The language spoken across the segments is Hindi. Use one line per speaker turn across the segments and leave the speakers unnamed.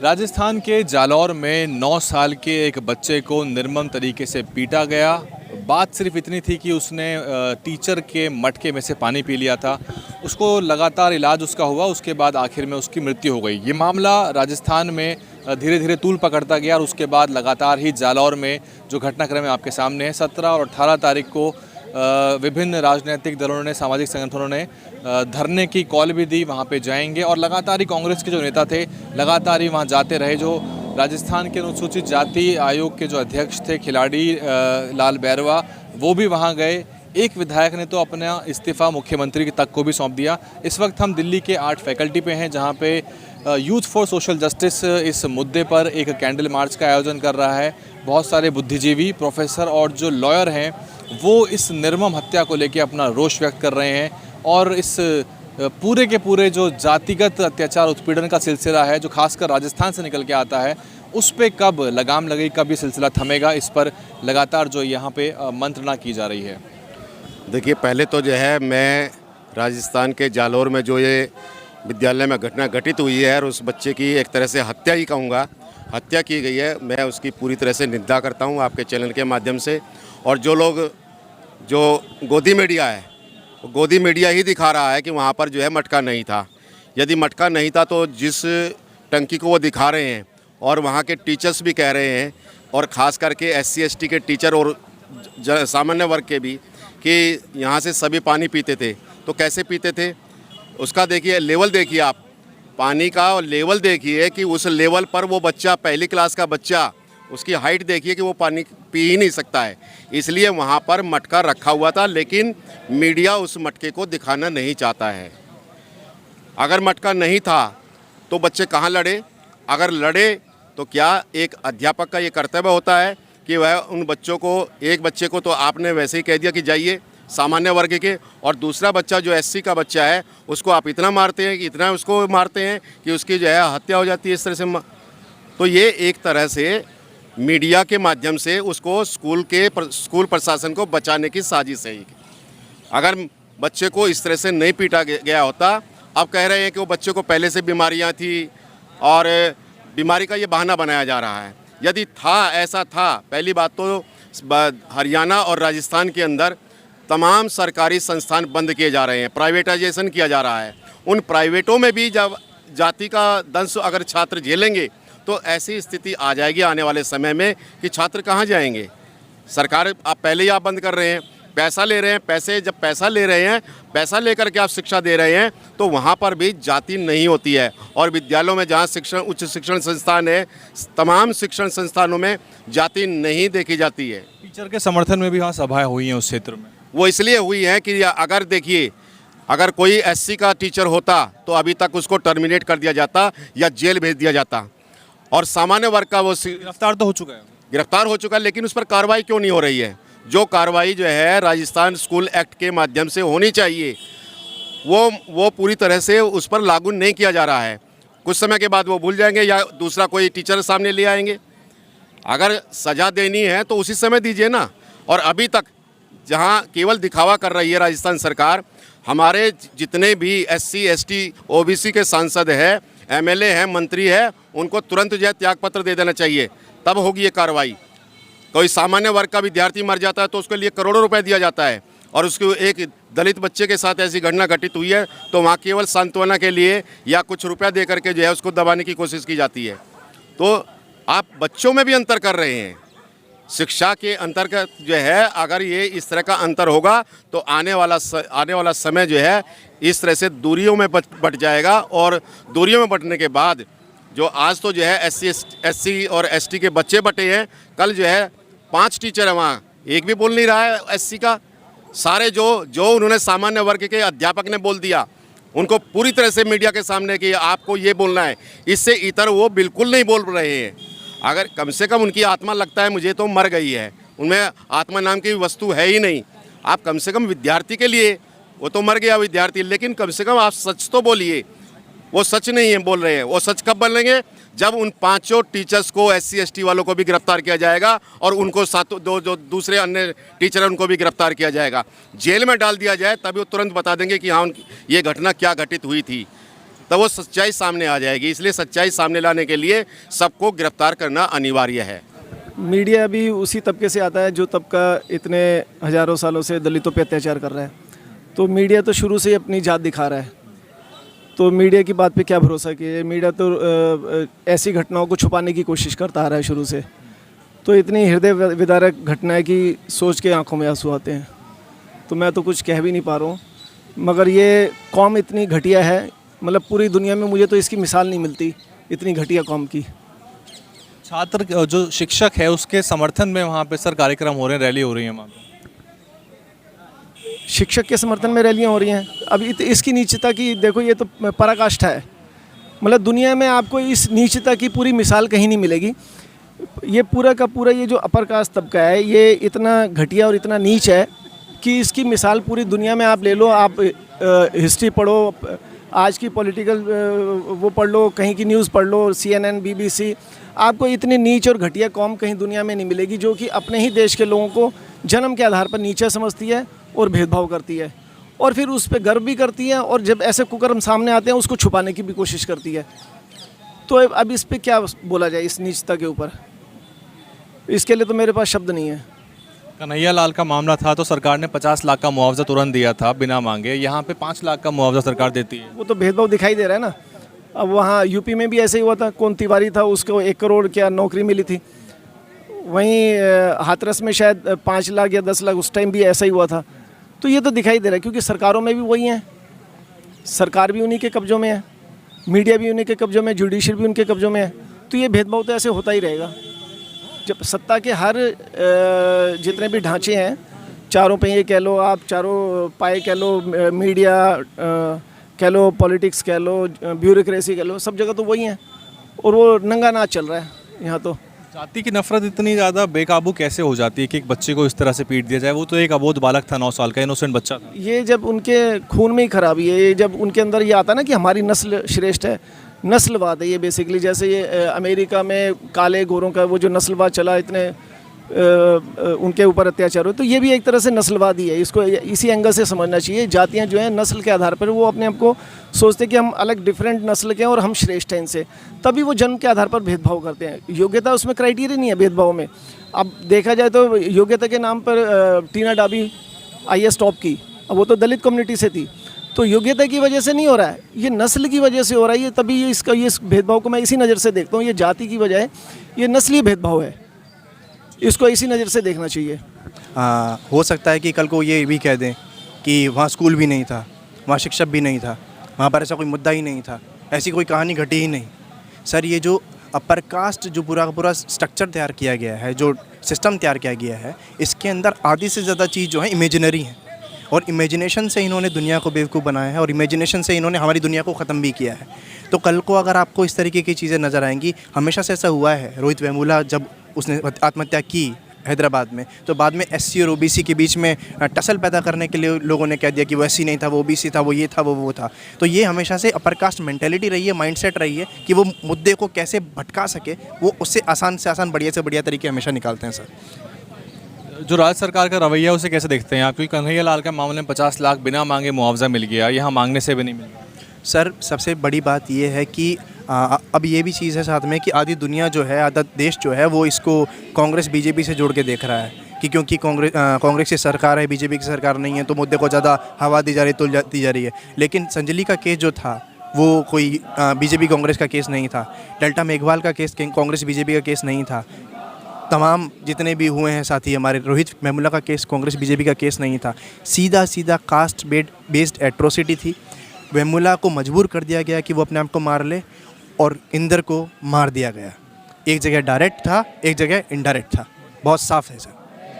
राजस्थान के जालौर में 9 साल के एक बच्चे को निर्मम तरीके से पीटा गया। बात सिर्फ इतनी थी कि उसने टीचर के मटके में से पानी पी लिया था। उसको लगातार इलाज उसका हुआ, उसके बाद आखिर में उसकी मृत्यु हो गई। ये मामला राजस्थान में धीरे धीरे तूल पकड़ता गया और उसके बाद लगातार ही जालौर में जो घटनाक्रम है आपके सामने है। 17 और 18 तारीख को विभिन्न राजनीतिक दलों ने, सामाजिक संगठनों ने धरने की कॉल भी दी, वहाँ पे जाएंगे और लगातार ही कांग्रेस के जो नेता थे लगातार ही वहाँ जाते रहे। जो राजस्थान के अनुसूचित जाति आयोग के जो अध्यक्ष थे खिलाड़ी लाल बैरवा, वो भी वहाँ गए। एक विधायक ने तो अपना इस्तीफ़ा मुख्यमंत्री तक को भी सौंप दिया। इस वक्त हम दिल्ली के आर्ट फैकल्टी पे हैं, जहाँ पे यूथ फॉर सोशल जस्टिस इस मुद्दे पर एक कैंडल मार्च का आयोजन कर रहा है। बहुत सारे बुद्धिजीवी, प्रोफेसर और जो लॉयर हैं वो इस निर्मम हत्या को लेकर अपना रोष व्यक्त कर रहे हैं और इस पूरे के पूरे जो जातिगत अत्याचार उत्पीड़न का सिलसिला है जो खासकर राजस्थान से निकल के आता है, उस पे कब लगाम लगेगी, कब ये सिलसिला थमेगा, इस पर लगातार जो यहाँ पे मंत्रणा की जा रही है।
देखिए, पहले तो जो है मैं राजस्थान के जालौर में जो ये विद्यालय में घटना घटित हुई है और उस बच्चे की एक तरह से हत्या ही कहूँगा, हत्या की गई है, मैं उसकी पूरी तरह से निंदा करता हूँ आपके चैनल के माध्यम से। और जो लोग, जो गोदी मीडिया है, वो गोदी मीडिया ही दिखा रहा है कि वहाँ पर जो है मटका नहीं था। यदि मटका नहीं था तो जिस टंकी को वो दिखा रहे हैं और वहाँ के टीचर्स भी कह रहे हैं, और ख़ास करके एससी एसटी के टीचर और सामान्य वर्ग के भी, कि यहाँ से सभी पानी पीते थे, तो कैसे पीते थे उसका देखिए, लेवल देखिए आप, पानी का लेवल देखिए कि उस लेवल पर वो बच्चा, पहली क्लास का बच्चा, उसकी हाइट देखिए कि वो पानी पी ही नहीं सकता है। इसलिए वहाँ पर मटका रखा हुआ था, लेकिन मीडिया उस मटके को दिखाना नहीं चाहता है। अगर मटका नहीं था तो बच्चे कहाँ लड़े? अगर लड़े तो क्या एक अध्यापक का ये कर्तव्य होता है कि वह उन बच्चों को, एक बच्चे को तो आपने वैसे ही कह दिया कि जाइए सामान्य वर्ग के, और दूसरा बच्चा जो एससी का बच्चा है उसको आप इतना मारते हैं कि इतना उसको मारते हैं कि उसकी जो है हत्या हो जाती है इस तरह से। तो ये एक तरह से मीडिया के माध्यम से उसको स्कूल प्रशासन को बचाने की साजिश है। अगर बच्चे को इस तरह से नहीं पीटा गया होता, अब कह रहे हैं कि वो बच्चे को पहले से बीमारियां थी और बीमारी का ये बहाना बनाया जा रहा है। यदि था, ऐसा था, पहली बात तो हरियाणा और राजस्थान के अंदर तमाम सरकारी संस्थान बंद किए जा रहे हैं, प्राइवेटाइजेशन किया जा रहा है। उन प्राइवेटों में भी जब जाति का दंश अगर छात्र झेलेंगे तो ऐसी स्थिति आ जाएगी आने वाले समय में कि छात्र कहाँ जाएंगे। सरकार, आप पहले ही आप बंद कर रहे हैं, पैसा ले रहे हैं, जब पैसा ले रहे हैं, पैसा लेकर के आप शिक्षा दे रहे हैं, तो वहाँ पर भी जाति नहीं होती है। और विद्यालयों में जहाँ उच्च शिक्षण संस्थान है, तमाम शिक्षण संस्थानों में जाति नहीं देखी जाती है।
टीचर के समर्थन में भी वहाँ सभाएं हुई हैं उस क्षेत्र में। वो
इसलिए हुई है कि अगर देखिए, अगर कोई एससी का टीचर होता तो अभी तक उसको टर्मिनेट कर दिया जाता या जेल भेज दिया जाता, और सामान्य वर्ग का वो
गिरफ्तार तो हो चुका है,
गिरफ्तार हो चुका है, लेकिन उस पर कार्रवाई क्यों नहीं हो रही है? जो कार्रवाई जो है राजस्थान स्कूल एक्ट के माध्यम से होनी चाहिए, वो पूरी तरह से उस पर लागू नहीं किया जा रहा है। कुछ समय के बाद वो भूल जाएंगे या दूसरा कोई टीचर सामने ले आएंगे। अगर सज़ा देनी है तो उसी समय दीजिए ना। और अभी तक जहां केवल दिखावा कर रही है राजस्थान सरकार, हमारे जितने भी एससी एसटी ओबीसी के सांसद हैं, एमएलए हैं, मंत्री हैं, उनको तुरंत जो है त्यागपत्र दे देना चाहिए, तब होगी ये कार्रवाई। कोई सामान्य वर्ग का विद्यार्थी मर जाता है तो उसके लिए करोड़ों रुपए दिया जाता है, और उसको एक दलित बच्चे के साथ ऐसी घटना घटित हुई है तो वहाँ केवल सांत्वना के लिए या कुछ रुपया दे करके जो है उसको दबाने की कोशिश की जाती है। तो आप बच्चों में भी अंतर कर रहे हैं। शिक्षा के अंतर्गत जो है, अगर ये इस तरह का अंतर होगा तो आने वाला समय जो है इस तरह से दूरियों में बट जाएगा, और दूरियों में बटने के बाद जो आज तो जो है एससी और एसटी के बच्चे बटे हैं, कल जो है 5 टीचर है वहाँ, एक भी बोल नहीं रहा है एससी का। सारे जो उन्होंने सामान्य वर्ग के अध्यापक ने बोल दिया, उनको पूरी तरह से मीडिया के सामने कि आपको ये बोलना है, इससे इतर वो बिल्कुल नहीं बोल रहे हैं। अगर कम से कम उनकी आत्मा लगता है मुझे तो मर गई है, उनमें आत्मा नाम की वस्तु है ही नहीं। आप कम से कम विद्यार्थी के लिए, वो तो मर गया विद्यार्थी, लेकिन कम से कम आप सच तो बोलिए। वो सच नहीं है बोल रहे हैं। वो सच कब बोलेंगे? जब उन 5 टीचर्स को, SC ST वालों को भी गिरफ्तार किया जाएगा और उनको दो जो दूसरे अन्य टीचर हैं उनको भी गिरफ्तार किया जाएगा, जेल में डाल दिया जाए, तभी वो तुरंत बता देंगे कि हाँ ये घटना क्या घटित हुई थी, तब वो सच्चाई सामने आ जाएगी। इसलिए सच्चाई सामने लाने के लिए सबको गिरफ्तार करना अनिवार्य है।
मीडिया भी उसी तबके से आता है जो तबका इतने हज़ारों सालों से दलितों पे अत्याचार कर रहा है। तो मीडिया तो शुरू से ही अपनी जात दिखा रहा है, तो मीडिया की बात पे क्या भरोसा किए। मीडिया तो ऐसी घटनाओं को छुपाने की कोशिश करता आ रहा है शुरू से। तो इतनी हृदय विदारक घटना है कि सोच के आंखों में आंसू आते हैं। तो मैं तो कुछ कह भी नहीं पा रहा हूँ, मगर ये कौम इतनी घटिया है, मतलब पूरी दुनिया में मुझे तो इसकी मिसाल नहीं मिलती, इतनी घटिया कौम की।
छात्र जो शिक्षक है उसके समर्थन में वहाँ पे सर कार्यक्रम हो रहे हैं, रैली हो रही है वहाँ पे।
शिक्षक के समर्थन में रैलियाँ हो रही हैं। अब इसकी नीचता की देखो, ये तो पराकाष्ठा है। मतलब दुनिया में आपको इस नीचता की पूरी मिसाल कहीं नहीं मिलेगी। ये पूरा का पूरा ये जो अपर कास्ट तबका है, ये इतना घटिया और इतना नीच है कि इसकी मिसाल पूरी दुनिया में आप ले लो। आप हिस्ट्री पढ़ो, आज की पॉलिटिकल वो पढ़ लो, कहीं की न्यूज़ पढ़ लो, CNN BBC, आपको इतनी नीच और घटिया कौम कहीं दुनिया में नहीं मिलेगी जो कि अपने ही देश के लोगों को जन्म के आधार पर नीचा समझती है और भेदभाव करती है, और फिर उस पर गर्व भी करती है, और जब ऐसे कुकर्म सामने आते हैं उसको छुपाने की भी कोशिश करती है। तो अब इस पे क्या बोला जाए, इस नीचता के ऊपर? इसके लिए तो मेरे पास शब्द नहीं है।
कन्हैया लाल का मामला था तो सरकार ने 50 लाख का मुआवजा तुरंत दिया था बिना मांगे, यहाँ पे 5 लाख का मुआवजा सरकार देती है।
वो तो भेदभाव दिखाई दे रहा है ना। अब वहाँ यूपी में भी ऐसे ही हुआ था, कौन तिवारी था, उसको 1 करोड़ क्या नौकरी मिली थी। वहीं हाथरस में शायद 5 लाख या 10 लाख उस टाइम भी ऐसा ही हुआ था। तो ये तो दिखाई दे रहा है, क्योंकि सरकारों में भी वही हैं, सरकार भी उन्हीं के कब्जों में है, मीडिया भी उन्हीं के कब्जों में, जुडिशरी भी उनके कब्जों में है। तो ये भेदभाव तो ऐसे होता ही रहेगा। जब सत्ता के हर जितने भी ढांचे हैं, चारों पहिए कह लो आप, चारों पाए कह लो, मीडिया कह लो, पॉलिटिक्स कह लो, ब्यूरोक्रेसी कह लो, सब जगह तो वही हैं, और वो नंगा नाच चल रहा है यहाँ। तो
जाति की नफरत इतनी ज़्यादा बेकाबू कैसे हो जाती है कि एक बच्चे को इस तरह से पीट दिया जाए? वो तो एक अबोध बालक था, 9 साल का इनोसेंट बच्चा था।
ये जब उनके खून में ही खराबी है, ये जब उनके अंदर ये आता ना कि हमारी नस्ल श्रेष्ठ है, नस्लवाद है ये बेसिकली। जैसे ये अमेरिका में काले गोरों का वो जो नस्लवाद चला, इतने उनके ऊपर अत्याचार हो, तो ये भी एक तरह से नस्लवाद ही है। इसको इसी एंगल से समझना चाहिए। जातियाँ जो हैं नस्ल के आधार पर वो अपने आप को सोचते कि हम अलग डिफरेंट नस्ल के हैं और हम श्रेष्ठ हैं इनसे, तभी वो जन्म के आधार पर भेदभाव करते हैं। योग्यता उसमें क्राइटेरिया नहीं है भेदभाव में। अब देखा जाए तो योग्यता के नाम पर टीना डाबी IAS टॉप की, अब वो तो दलित कम्युनिटी से थी। तो योग्यता की वजह से नहीं हो रहा है, ये नस्ल की वजह से हो रहा है। ये तभी ये इस भेदभाव को मैं इसी नज़र से देखता हूँ। ये जाति की बजाय ये नस्लीय भेदभाव है, इसको इसी नज़र से देखना चाहिए।
हो सकता है कि कल को ये भी कह दें कि वहाँ स्कूल भी नहीं था, वहाँ शिक्षक भी नहीं था, वहाँ पर ऐसा कोई मुद्दा ही नहीं था, ऐसी कोई कहानी घटी ही नहीं। सर, ये जो अपर कास्ट जो पूरा का पूरा स्ट्रक्चर तैयार किया गया है, जो सिस्टम तैयार किया गया है, इसके अंदर आधी से ज़्यादा चीज़ जो है इमेजिनरी है, और इमेजिनेशन से इन्होंने दुनिया को बेवकूफ़ बनाया है, और इमेजिनेशन से इन्होंने हमारी दुनिया को ख़त्म भी किया है। तो कल को अगर आपको इस तरीके की चीज़ें नज़र आएंगी, हमेशा से ऐसा हुआ है। रोहित वेमुला जब उसने आत्महत्या की हैदराबाद में, तो बाद में SC और OBC के बीच में टसल पैदा करने के लिए लोगों ने कह दिया कि वो SC नहीं था, वो OBC था, वो ये था, वो था। तो ये हमेशा से अपर कास्ट मेंटेलिटी रही है, माइंडसेट रही है कि वो मुद्दे को कैसे भटका सके, वो उससे आसान, बढ़िया से बढ़िया तरीके हमेशा निकालते हैं। सर,
जो राज्य सरकार का रवैया उसे कैसे देखते हैं आप? क्योंकि कन्हैया लाल के मामले में 50 लाख बिना मांगे मुआवजा मिल गया, यहाँ मांगने से भी नहीं मिल गया।
सर, सबसे बड़ी बात ये है कि अब ये भी चीज़ है साथ में कि आधी दुनिया जो है, आधा देश जो है, वो इसको कांग्रेस BJP से जोड़ के देख रहा है कि क्योंकि कांग्रेस की सरकार है, BJP की सरकार नहीं है, तो मुद्दे को ज़्यादा हवा दी जा रही, तुल दी जा रही है। लेकिन संजली का केस जो था वो कोई BJP कांग्रेस का केस नहीं था। डेल्टा मेघवाल का केस कांग्रेस BJP का केस नहीं था। तमाम जितने भी हुए हैं साथी हमारे, रोहित वेमुला का केस कांग्रेस BJP का केस नहीं था। सीधा कास्ट बेस्ड एट्रोसिटी थी। वेमुला को मजबूर कर दिया गया कि वो अपने आप को मार ले, और इंदर को मार दिया गया। एक जगह डायरेक्ट था, एक जगह इनडायरेक्ट था। बहुत साफ है सर।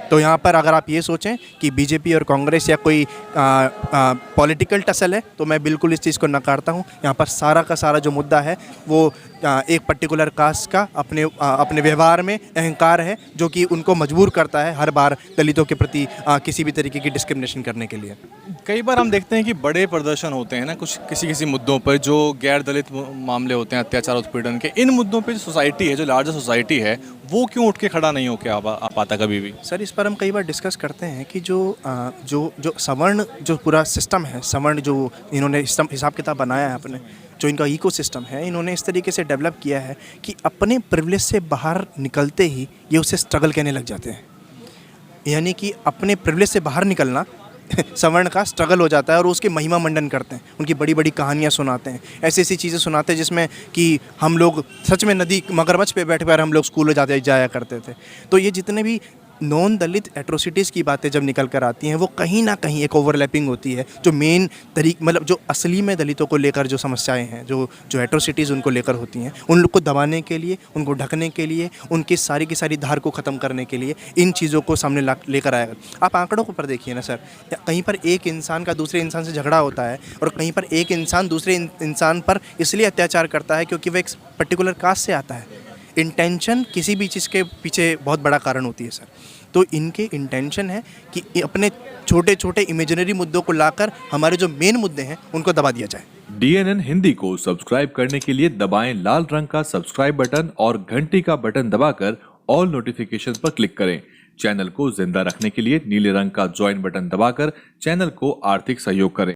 तो यहाँ पर अगर आप ये सोचें कि BJP और कांग्रेस या कोई पॉलिटिकल टसल है, तो मैं बिल्कुल इस चीज़ को नकारता हूँ। यहाँ पर सारा का सारा जो मुद्दा है वो एक पर्टिकुलर कास्ट का अपने व्यवहार में अहंकार है, जो कि उनको मजबूर करता है हर बार दलितों के प्रति किसी भी तरीके की डिस्क्रिमिनेशन करने के लिए।
कई बार हम देखते हैं कि बड़े प्रदर्शन होते हैं ना कुछ किसी मुद्दों पर, जो गैर दलित मामले होते हैं, अत्याचार उत्पीड़न के, इन मुद्दों पे जो सोसाइटी है, जो लार्जर सोसाइटी है, वो क्यों उठ के खड़ा नहीं होके आ पाता कभी भी?
सर, इस पर हम कई बार डिस्कस करते हैं कि जो सवर्ण जो पूरा सिस्टम है, सवर्ण जो इन्होंने हिसाब किताब बनाया है अपने, जो इनका इकोसिस्टम है, इन्होंने इस तरीके से डेवलप किया है कि अपने प्रिविलेज से बाहर निकलते ही ये उसे स्ट्रगल कहने लग जाते हैं। यानी कि अपने प्रिविलेज से बाहर निकलना सवर्ण का स्ट्रगल हो जाता है, और उसके महिमा मंडन करते हैं, उनकी बड़ी बड़ी कहानियाँ सुनाते हैं, ऐसी ऐसी चीज़ें सुनाते हैं जिसमें कि हम लोग सच में नदी मगरमच्छ पे बैठ कर हम लोग स्कूल जाया करते थे। तो ये जितने भी नॉन दलित एट्रोसिटीज़ की बातें जब निकल कर आती हैं, वो कहीं ना कहीं एक ओवरलैपिंग होती है। जो मेन मतलब जो असली में दलितों को लेकर जो समस्याएं हैं, जो एट्रोसिटीज़ उनको लेकर होती हैं, उन लोग को दबाने के लिए, उनको ढकने के लिए, उनकी सारी की सारी धार को ख़त्म करने के लिए इन चीज़ों को सामने लेकर आएगा। आप आंकड़ों पर देखिए ना सर, कहीं पर एक इंसान का दूसरे इंसान से झगड़ा होता है, और कहीं पर एक इंसान दूसरे इंसान पर इसलिए अत्याचार करता है क्योंकि वह एक पर्टिकुलर कास्ट से आता है। इंटेंशन किसी भी चीज़ के पीछे बहुत बड़ा कारण होती है सर। तो इनके इंटेंशन है कि अपने छोटे छोटे इमेजिनरी मुद्दों को लाकर हमारे जो मेन मुद्दे हैं उनको दबा दिया जाए।
DNN हिंदी को सब्सक्राइब करने के लिए दबाएं लाल रंग का सब्सक्राइब बटन और घंटी का बटन दबाकर ऑल नोटिफिकेशंस पर क्लिक करें। चैनल को जिंदा रखने के लिए नीले रंग का ज्वाइन बटन दबाकर चैनल को आर्थिक सहयोग करें।